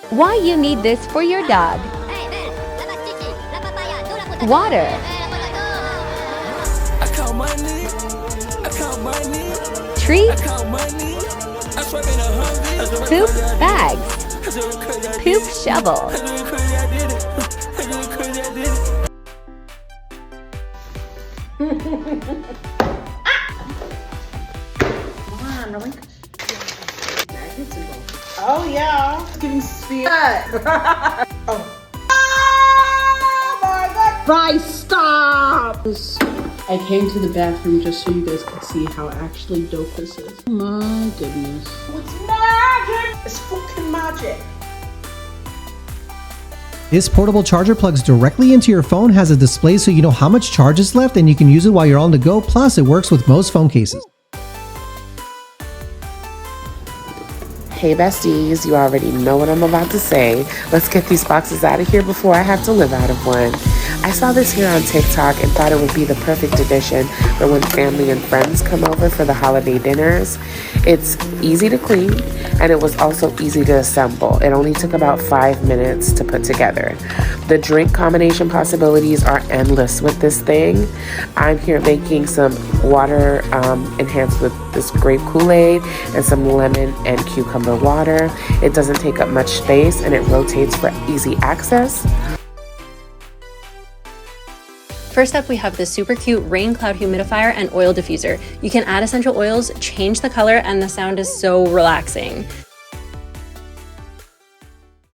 Why you need this for your dog. Water. Treats. Poop bags. Poop shovel. Oh yeah, it's giving speed. Oh my God! Right, stop! I came to the bathroom just so you guys could see how actually dope this is. Oh my goodness. It's magic! It's fucking magic. This portable charger plugs directly into your phone, has a display so you know how much charge is left, and you can use it while you're on the go. Plus, it works with most phone cases. Hey besties, you already know what I'm about to say. Let's get these boxes out of here before I have to live out of one. I saw this here on TikTok and thought it would be the perfect addition for when family and friends come over for the holiday dinners. It's easy to clean and it was also easy to assemble. It only took about 5 minutes to put together. The drink combination possibilities are endless with this thing. I'm here making some water enhanced with this grape Kool-Aid and some lemon and cucumber water. It doesn't take up much space and it rotates for easy access. First up, we have the super cute rain cloud humidifier and oil diffuser. You can add essential oils, change the color, and the sound is so relaxing.